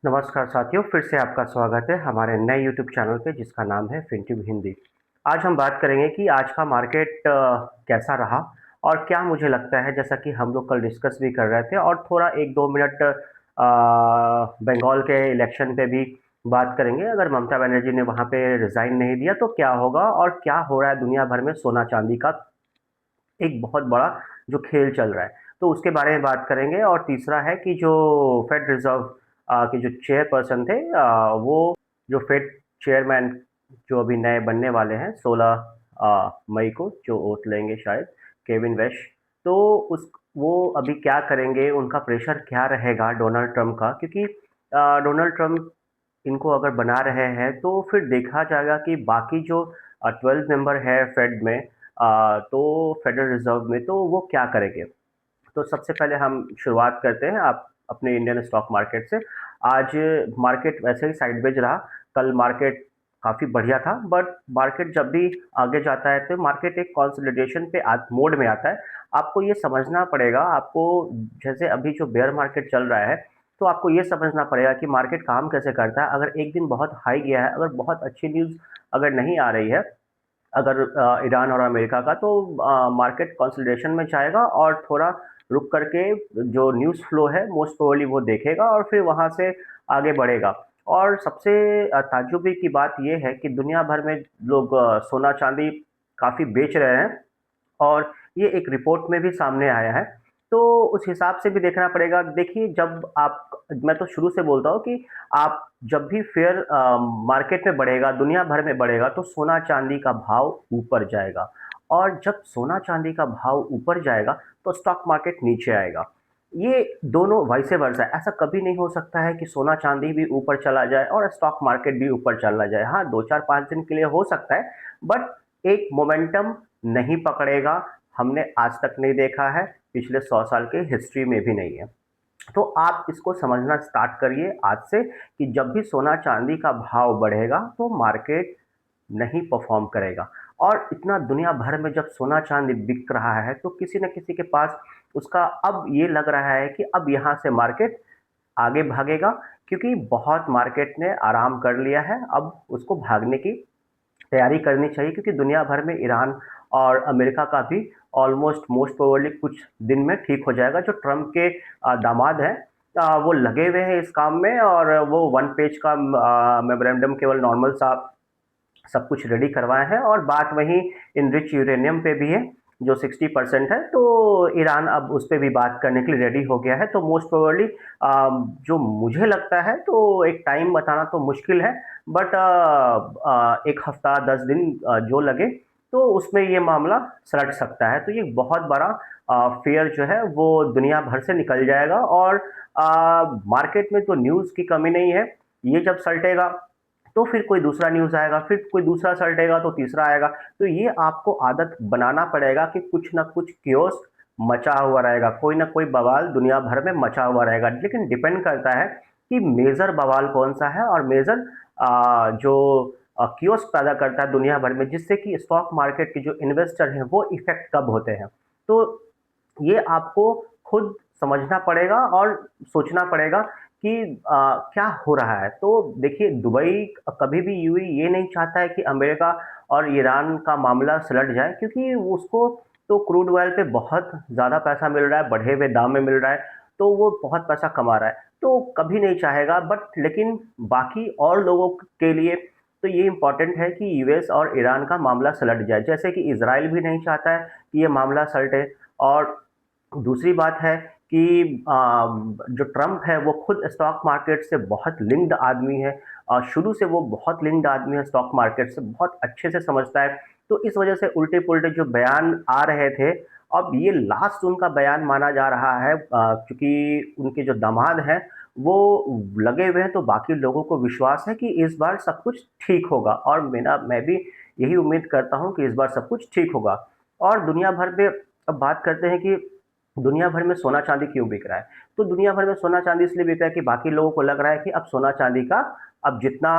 नमस्कार साथियों, फिर से आपका स्वागत है हमारे नए यूट्यूब चैनल पे जिसका नाम है फिनट्यूब हिंदी। आज हम बात करेंगे कि आज का मार्केट कैसा रहा और क्या मुझे लगता है, जैसा कि हम लोग कल डिस्कस भी कर रहे थे और थोड़ा 1-2 मिनट बंगाल के इलेक्शन पे भी बात करेंगे। अगर ममता बनर्जी ने वहाँ पे रिज़ाइन नहीं दिया तो क्या होगा और क्या हो रहा है दुनिया भर में सोना-चांदी का एक बहुत बड़ा जो खेल चल रहा है, तो उसके बारे में बात करेंगे। और तीसरा है कि जो फेड रिज़र्व के जो चेयरपर्सन थे, वो जो फेड चेयरमैन जो अभी नए बनने वाले हैं 16 मई को जो ओथ लेंगे शायद, केविन वेश। तो उस वो अभी क्या करेंगे, उनका प्रेशर क्या रहेगा डोनाल्ड ट्रंप का, क्योंकि डोनाल्ड ट्रंप इनको अगर बना रहे हैं तो फिर देखा जाएगा कि बाकी जो 12 मेंबर है फेड में, तो फेडरल रिजर्व में, तो वो क्या करेंगे। तो सबसे पहले हम शुरुआत करते हैं आप अपने इंडियन स्टॉक मार्केट से। आज मार्केट वैसे ही साइडवेज रहा। कल मार्केट काफ़ी बढ़िया था, बट मार्केट जब भी आगे जाता है तो मार्केट एक कंसोलिडेशन पे मोड में आता है। आपको ये समझना पड़ेगा, आपको जैसे अभी जो बेयर मार्केट चल रहा है, तो आपको ये समझना पड़ेगा कि मार्केट काम कैसे करता है। अगर एक दिन बहुत हाई गया है, अगर बहुत अच्छी न्यूज़ अगर नहीं आ रही है, अगर ईरान और अमेरिका का, तो मार्केट कंसोलिडेशन में जाएगा और थोड़ा रुक करके जो न्यूज़ फ्लो है मोस्ट प्रोबेबली वो देखेगा और फिर वहाँ से आगे बढ़ेगा। और सबसे ताज्जुबी की बात ये है कि दुनिया भर में लोग सोना चांदी काफ़ी बेच रहे हैं और ये एक रिपोर्ट में भी सामने आया है। तो उस हिसाब से भी देखना पड़ेगा। देखिए, जब आप मैं तो शुरू से बोलता हूँ कि आप जब भी फेयर मार्केट में बढ़ेगा, दुनिया भर में बढ़ेगा, तो सोना-चांदी का भाव ऊपर जाएगा और जब सोना-चांदी का भाव ऊपर जाएगा, तो स्टॉक मार्केट नीचे आएगा। ये दोनों वाइस वर्सा है। ऐसा कभी नहीं हो सकता है कि सोना-चांदी भी ऊपर चला जाए और स्टॉक मार्केट भी ऊपर चला जाए। हाँ, 2-4-5 दिन के लिए हो सकता है, बट एक मोमेंटम नहीं पकड़ेगा। हमने आज तक नहीं देखा है, पिछले 100 साल के हिस्ट्री में भी नहीं है। तो आप इसको समझना स्टार्ट करिए आज से कि जब भी सोना चांदी का भाव बढ़ेगा तो मार्केट नहीं परफॉर्म करेगा। और इतना दुनिया भर में जब सोना चांदी बिक रहा है तो किसी न किसी के पास उसका अब ये लग रहा है कि अब यहाँ से मार्केट आगे भागेगा, क्योंकि बहुत मार्केट ने आराम कर लिया है। अब उसको भागने की तैयारी करनी चाहिए, क्योंकि दुनिया भर में ईरान और अमेरिका का भी ऑलमोस्ट मोस्ट प्रोबेबली कुछ दिन में ठीक हो जाएगा। जो ट्रम्प के दामाद हैं, वो लगे हुए हैं इस काम में और वो वन पेज का मेमोरेंडम केवल नॉर्मल सा सब कुछ रेडी करवाए हैं। और बात वहीं इनरिच यूरेनियम पे भी है जो 60% है, तो ईरान अब उस पर भी बात करने के लिए रेडी हो गया है। तो मोस्ट प्रोबेबली जो मुझे लगता है, तो एक टाइम बताना तो मुश्किल है, बट एक हफ्ता 10 दिन जो लगे, तो उसमें ये मामला सलट सकता है। तो ये बहुत बड़ा फेयर जो है वो दुनिया भर से निकल जाएगा और मार्केट में तो न्यूज़ की कमी नहीं है। ये जब सलटेगा तो फिर कोई दूसरा न्यूज़ आएगा, फिर कोई दूसरा सलटेगा तो तीसरा आएगा। तो ये आपको आदत बनाना पड़ेगा कि कुछ ना कुछ कियोस्क मचा हुआ रहेगा, कोई ना कोई बवाल दुनिया भर में मचा हुआ रहेगा। लेकिन डिपेंड करता है कि मेजर बवाल कौन सा है और मेजर जो कियोस्क पैदा करता है दुनिया भर में, जिससे कि स्टॉक मार्केट के जो इन्वेस्टर हैं वो इफेक्ट कब होते हैं। तो ये आपको खुद समझना पड़ेगा और सोचना पड़ेगा कि क्या हो रहा है। तो देखिए, दुबई कभी भी यूएई ये नहीं चाहता है कि अमेरिका और ईरान का मामला सुलझ जाए, क्योंकि उसको तो क्रूड ऑयल पे बहुत ज़्यादा पैसा मिल रहा है, बढ़े हुए दाम में मिल रहा है, तो वो बहुत पैसा कमा रहा है, तो कभी नहीं चाहेगा। बट लेकिन बाकी और लोगों के लिए तो ये इम्पोर्टेंट है कि यूएस और ईरान का मामला सुलझ जाए, जैसे कि इसराइल भी नहीं चाहता है कि ये मामला सलटे। और दूसरी बात है कि जो ट्रम्प है वो खुद स्टॉक मार्केट से बहुत लिंक्ड आदमी है। शुरू से वो बहुत लिंक्ड आदमी है स्टॉक मार्केट से, बहुत अच्छे से समझता है। तो इस वजह से उल्टे पुल्टे जो बयान आ रहे थे, अब ये लास्ट उनका बयान माना जा रहा है, क्योंकि उनके जो दामाद हैं वो लगे हुए हैं। तो बाकी लोगों को विश्वास है कि इस बार सब कुछ ठीक होगा और मैं भी यही उम्मीद करता हूँ कि इस बार सब कुछ ठीक होगा। और दुनिया भर में अब बात करते हैं कि दुनिया भर में सोना चांदी क्यों बिक रहा है। तो दुनिया भर में सोना चांदी इसलिए बिक रहा है कि बाकी लोगों को लग रहा है कि अब सोना चांदी का अब जितना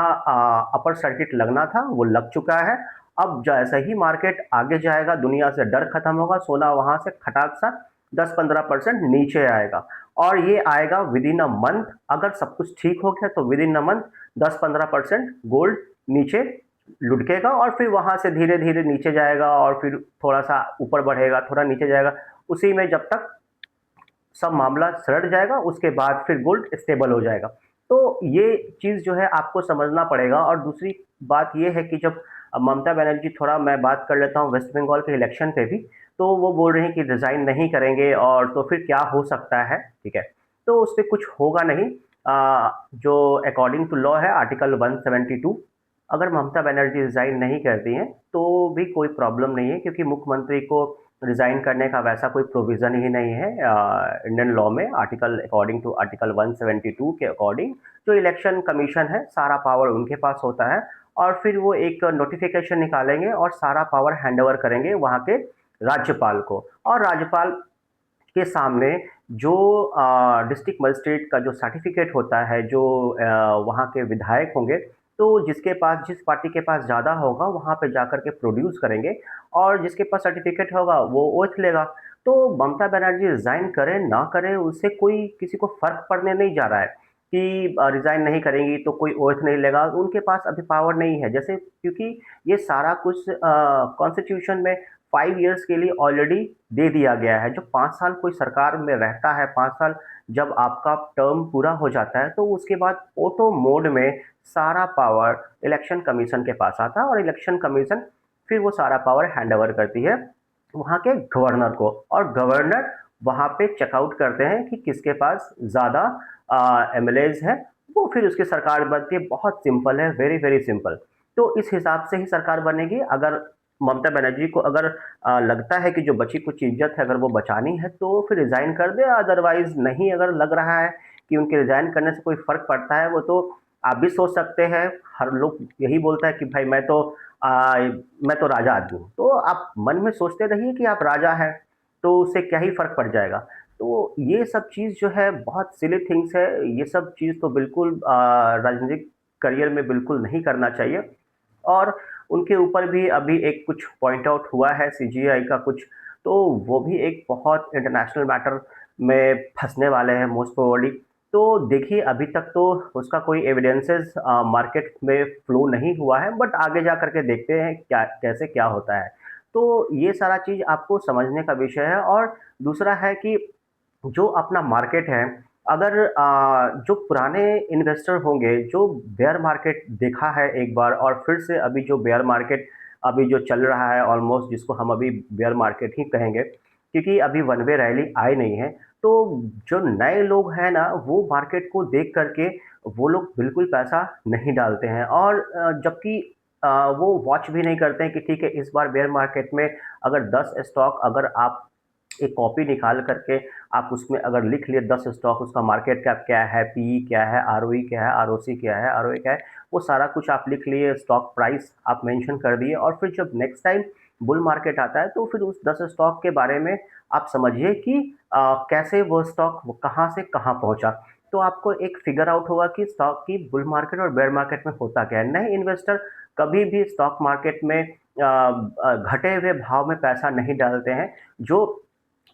अपर सर्किट लगना था वो लग चुका है। अब जैसे ही मार्केट आगे जाएगा, दुनिया से डर खत्म होगा, सोना वहां से खटाक सा 10-15% नीचे आएगा। और ये आएगा विद इन अ मंथ। अगर सब कुछ ठीक हो गया तो with in a month 10-15% gold नीचे लुढ़केगा और फिर वहां से धीरे धीरे नीचे जाएगा और फिर थोड़ा सा ऊपर बढ़ेगा, थोड़ा नीचे जाएगा। उसी में जब तक सब मामला सलट जाएगा उसके बाद फिर गोल्ड स्टेबल हो जाएगा। तो ये चीज़ जो है आपको समझना पड़ेगा। और दूसरी बात ये है कि जब ममता बनर्जी, थोड़ा मैं बात कर लेता हूँ वेस्ट बंगाल के इलेक्शन पे भी, तो वो बोल रहे हैं कि रिज़ाइन नहीं करेंगे और तो फिर क्या हो सकता है, ठीक है? तो उस पे कुछ होगा नहीं। जो अकॉर्डिंग टू लॉ है आर्टिकल 172, अगर ममता बनर्जी रिज़ाइन नहीं करती हैं तो भी कोई प्रॉब्लम नहीं है, क्योंकि मुख्यमंत्री को रिज़ाइन करने का वैसा कोई प्रोविज़न ही नहीं है इंडियन लॉ में। आर्टिकल अकॉर्डिंग टू आर्टिकल 172 के अकॉर्डिंग जो इलेक्शन कमीशन है सारा पावर उनके पास होता है, और फिर वो एक नोटिफिकेशन निकालेंगे और सारा पावर हैंडओवर करेंगे वहाँ के राज्यपाल को। और राज्यपाल के सामने जो डिस्ट्रिक्ट मजिस्ट्रेट का जो सर्टिफिकेट होता है, जो वहाँ के विधायक होंगे, तो जिसके पास, जिस पार्टी के पास ज़्यादा होगा वहाँ पे जाकर के प्रोड्यूस करेंगे और जिसके पास सर्टिफिकेट होगा वो ओथ लेगा। तो ममता बनर्जी रिज़ाइन करें ना करें उससे कोई किसी को फ़र्क पड़ने नहीं जा रहा है कि रिज़ाइन नहीं करेंगी तो कोई ओथ नहीं लेगा। उनके पास अभी पावर नहीं है, जैसे क्योंकि ये सारा कुछ कॉन्स्टिट्यूशन में 5 इयर्स के लिए ऑलरेडी दे दिया गया है। जो 5 साल कोई सरकार में रहता है, 5 साल जब आपका टर्म पूरा हो जाता है तो उसके बाद ऑटो मोड में सारा पावर इलेक्शन कमीशन के पास आता है और इलेक्शन कमीशन फिर वो सारा पावर हैंडओवर करती है वहाँ के गवर्नर को, और गवर्नर वहाँ पे चेकआउट करते हैं कि किसके पास ज़्यादा एमएलएज है, वो फिर उसकी सरकार बनती है। बहुत सिंपल है, वेरी वेरी सिंपल। तो इस हिसाब से ही सरकार बनेगी। अगर ममता बनर्जी को अगर लगता है कि जो बची कुछ इज्जत है अगर वो बचानी है तो फिर रिज़ाइन कर दे, अदरवाइज नहीं। अगर लग रहा है कि उनके रिज़ाइन करने से कोई फ़र्क पड़ता है, वो तो आप भी सोच सकते हैं। हर लोग यही बोलता है कि भाई मैं तो राजा आदमी हूँ, तो आप मन में सोचते रहिए कि आप राजा हैं, तो उससे क्या ही फ़र्क पड़ जाएगा। तो ये सब चीज़ जो है बहुत सिली थिंग्स है। ये सब चीज़ तो बिल्कुल राजनीतिक करियर में बिल्कुल नहीं करना चाहिए। और उनके ऊपर भी अभी एक कुछ पॉइंट आउट हुआ है सीजीआई का कुछ, तो वो भी एक बहुत इंटरनेशनल मैटर में फंसने वाले हैं मोस्ट प्रोबेबली। तो देखिए अभी तक तो उसका कोई एविडेंसेस मार्केट में फ्लो नहीं हुआ है, बट आगे जा करके देखते हैं क्या कैसे क्या होता है। तो ये सारा चीज़ आपको समझने का विषय है। और दूसरा है कि जो अपना मार्केट है, अगर जो पुराने इन्वेस्टर होंगे जो बेयर मार्केट देखा है एक बार और फिर से अभी जो बेयर मार्केट अभी जो चल रहा है ऑलमोस्ट, जिसको हम अभी बेयर मार्केट ही कहेंगे क्योंकि अभी वन वे रैली आई नहीं है, तो जो नए लोग हैं ना वो मार्केट को देख करके वो लोग बिल्कुल पैसा नहीं डालते हैं। और जबकि वो वॉच भी नहीं करते हैं कि ठीक है इस बार बेयर मार्केट में अगर 10 स्टॉक, अगर आप एक कॉपी निकाल करके आप उसमें अगर लिख लिए 10 स्टॉक, उसका मार्केट कैप क्या है, पीई क्या है, आरओई क्या है, आरओसी क्या है, आरओए क्या है, वो सारा कुछ आप लिख लिए, स्टॉक प्राइस आप मेंशन कर दिए, और फिर जब नेक्स्ट टाइम बुल मार्केट आता है तो फिर उस 10 स्टॉक के बारे में आप समझिए कि कैसे वो स्टॉक कहाँ से कहाँ पहुँचा। तो आपको एक फिगर आउट होगा कि स्टॉक की बुल मार्केट और बेयर मार्केट में होता क्या है। नए इन्वेस्टर कभी भी स्टॉक मार्केट में घटे हुए भाव में पैसा नहीं डालते हैं। जो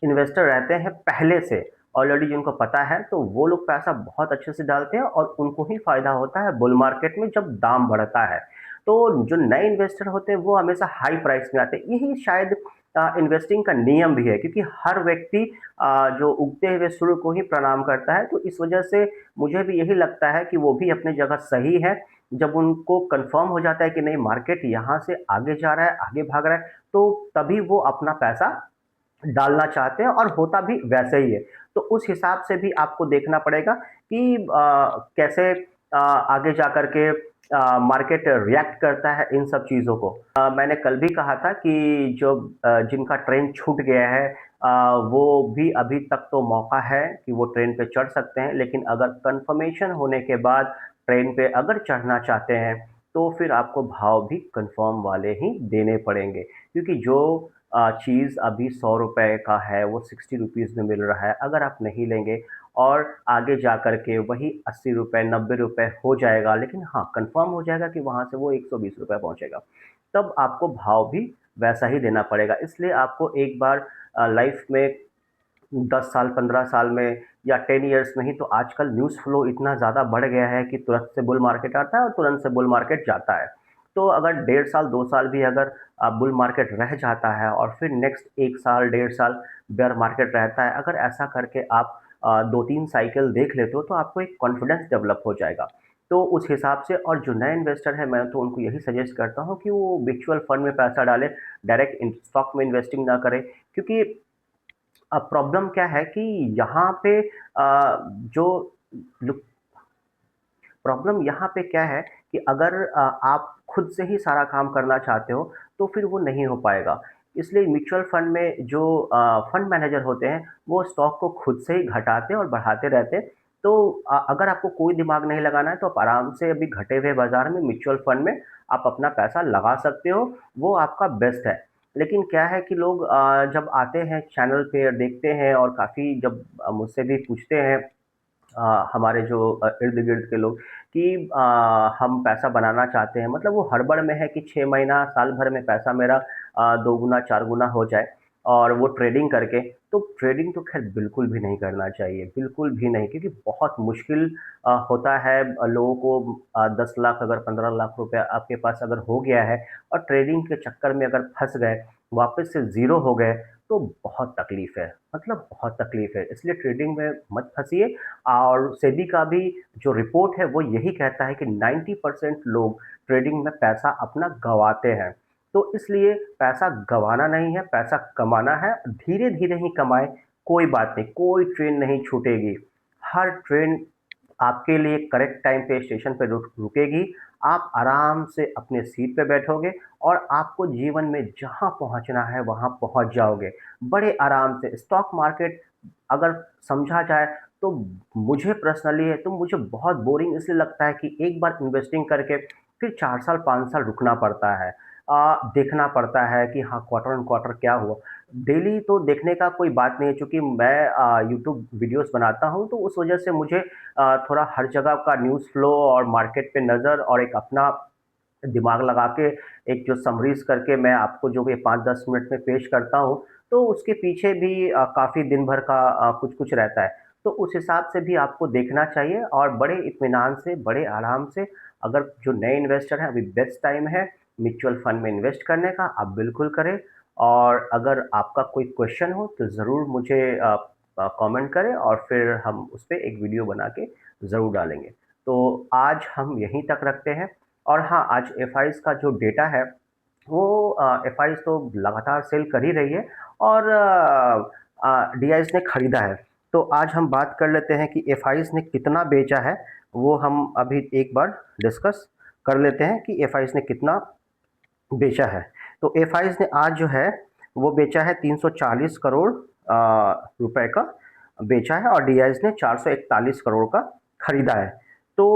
इन्वेस्टर रहते हैं पहले से ऑलरेडी जिनको पता है, तो वो लोग पैसा बहुत अच्छे से डालते हैं और उनको ही फ़ायदा होता है बुल मार्केट में जब दाम बढ़ता है। तो जो नए इन्वेस्टर होते हैं वो हमेशा हाई प्राइस में आते हैं। यही शायद इन्वेस्टिंग का नियम भी है, क्योंकि हर व्यक्ति जो उगते हुए सूर्य को ही प्रणाम करता है। तो इस वजह से मुझे भी यही लगता है कि वो भी अपनी जगह सही है। जब उनको कंफर्म हो जाता है कि नहीं मार्केट यहाँ से आगे जा रहा है, आगे भाग रहा है, तो तभी वो अपना पैसा डालना चाहते हैं और होता भी वैसे ही है। तो उस हिसाब से भी आपको देखना पड़ेगा कि कैसे आगे जा कर के मार्केट रिएक्ट करता है इन सब चीज़ों को। मैंने कल भी कहा था कि जो जिनका ट्रेन छूट गया है वो भी अभी तक तो मौका है कि वो ट्रेन पे चढ़ सकते हैं, लेकिन अगर कन्फर्मेशन होने के बाद ट्रेन पे अगर चढ़ना चाहते हैं तो फिर आपको भाव भी कन्फर्म वाले ही देने पड़ेंगे, क्योंकि जो चीज़ अभी 100 रुपए का है वो 60 रुपीज़ में मिल रहा है। अगर आप नहीं लेंगे और आगे जा कर के वही 80 रुपए 90 रुपए हो जाएगा, लेकिन हाँ कंफर्म हो जाएगा कि वहाँ से वो 120 रुपए पहुँचेगा, तब आपको भाव भी वैसा ही देना पड़ेगा। इसलिए आपको एक बार लाइफ में 10 साल 15 साल में या 10 इयर्स में ही, तो आजकल न्यूज़ फ्लो इतना ज़्यादा बढ़ गया है कि तुरंत से बुल मार्केट आता है और तुरंत से बुल मार्केट जाता है। तो अगर 1.5 साल 2 साल भी अगर बुल मार्केट रह जाता है और फिर नेक्स्ट 1 साल 1.5 साल बेयर मार्केट रहता है, अगर ऐसा करके आप 2-3 साइकिल देख लेते हो तो आपको एक कॉन्फिडेंस डेवलप हो जाएगा। तो उस हिसाब से, और जो नए इन्वेस्टर हैं मैं तो उनको यही सजेस्ट करता हूँ कि वो म्यूचुअल फंड में पैसा डालें, डायरेक्ट स्टॉक में इन्वेस्टिंग ना करें, क्योंकि अब प्रॉब्लम क्या है कि यहाँ पे जो प्रॉब्लम यहाँ पे क्या है कि अगर आप खुद से ही सारा काम करना चाहते हो तो फिर वो नहीं हो पाएगा। इसलिए म्यूचुअल फंड में जो फंड मैनेजर होते हैं वो स्टॉक को खुद से ही घटाते और बढ़ाते रहते हैं। तो अगर आपको कोई दिमाग नहीं लगाना है तो आप आराम से अभी घटे हुए बाज़ार में म्यूचुअल फंड में आप अपना पैसा लगा सकते हो, वो आपका बेस्ट है। लेकिन क्या है कि लोग जब आते हैं चैनल पे देखते हैं और काफ़ी जब मुझसे भी पूछते हैं हमारे जो इर्द-गिर्द के लोग कि हम पैसा बनाना चाहते हैं, मतलब वो हड़बड़ में है कि 6 महीना, साल भर में पैसा मेरा 2 गुना, 4 गुना हो जाए और वो ट्रेडिंग करके। तो ट्रेडिंग तो ख़ैर बिल्कुल भी नहीं करना चाहिए, बिल्कुल भी नहीं, क्योंकि बहुत मुश्किल होता है लोगों को 10 लाख अगर 15 लाख रुपया आपके पास अगर हो गया है और ट्रेडिंग के चक्कर में अगर फँस गए, वापस से ज़ीरो हो गए, तो बहुत तकलीफ़ है, मतलब बहुत तकलीफ़ है। इसलिए ट्रेडिंग में मत फँसिए। और सेबी का भी जो रिपोर्ट है वो यही कहता है कि 90% लोग ट्रेडिंग में पैसा अपना गँवाते हैं। तो इसलिए पैसा गँवाना नहीं है, पैसा कमाना है, धीरे-धीरे ही कमाएँ, कोई बात नहीं, कोई ट्रेन नहीं छूटेगी। हर ट्रेन आपके लिए करेक्ट टाइम पे स्टेशन पे रुकेगी, आप आराम से अपने सीट पे बैठोगे और आपको जीवन में जहाँ पहुँचना है वहाँ पहुँच जाओगे, बड़े आराम से। स्टॉक मार्केट अगर समझा जाए तो मुझे पर्सनली है तो मुझे बहुत बोरिंग इसलिए लगता है कि एक बार इन्वेस्टिंग करके फिर 4 साल 5 साल रुकना पड़ता है। देखना पड़ता है कि हाँ, क्वार्टर ऑन क्वार्टर क्या हुआ। डेली तो देखने का कोई बात नहीं है, चूँकि मैं यूट्यूब वीडियोज़ बनाता हूँ तो उस वजह से मुझे थोड़ा हर जगह का न्यूज़ फ्लो और मार्केट पे नज़र और एक अपना दिमाग लगा के एक जो समरीज़ करके मैं आपको जो ये 5-10 मिनट में पेश करता हूँ, तो उसके पीछे भी काफ़ी दिन भर का कुछ-कुछ रहता है। तो उस हिसाब से भी आपको देखना चाहिए और बड़े इत्मीनान से, बड़े आराम से, अगर जो नए इन्वेस्टर हैं, अभी बेस्ट टाइम है म्यूचुअल फंड में इन्वेस्ट करने का, आप बिल्कुल करें। और अगर आपका कोई क्वेश्चन हो तो ज़रूर मुझे कमेंट करें और फिर हम उस पे एक वीडियो बना के ज़रूर डालेंगे। तो आज हम यहीं तक रखते हैं। और हाँ, आज एफआईज़ का जो डेटा है वो एफआईज़ तो लगातार सेल कर ही रही है और डीआईज़ ने खरीदा है। तो आज हम बात कर लेते हैं कि एफआईज़ ने कितना बेचा है, वो हम अभी एक बार डिस्कस कर लेते हैं कि एफआईज़ ने कितना बेचा है। तो एफआईज़ ने आज जो है वो बेचा है 340 करोड़ रुपए का बेचा है और डीआईज़ ने 441 करोड़ का खरीदा है। तो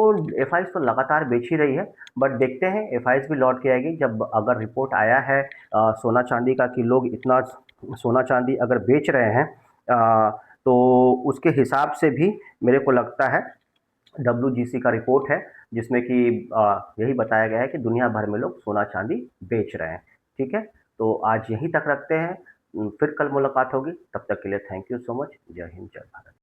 एफआईज़ तो लगातार बेच ही रही है, बट देखते हैं एफआईज़ भी लौट के आएगी जब अगर रिपोर्ट आया है सोना-चांदी का कि लोग इतना सोना-चांदी अगर बेच रहे हैं तो उसके हिसाब से भी मेरे को लगता है डब्ल्यूजीसी का रिपोर्ट है जिसमें कि यही बताया गया है कि दुनिया भर में लोग सोना-चांदी बेच रहे हैं। ठीक है? तो आज यहीं तक रखते हैं। फिर कल मुलाकात होगी, तब तक के लिए थैंक यू सो मच। जय हिंद, जय भारत।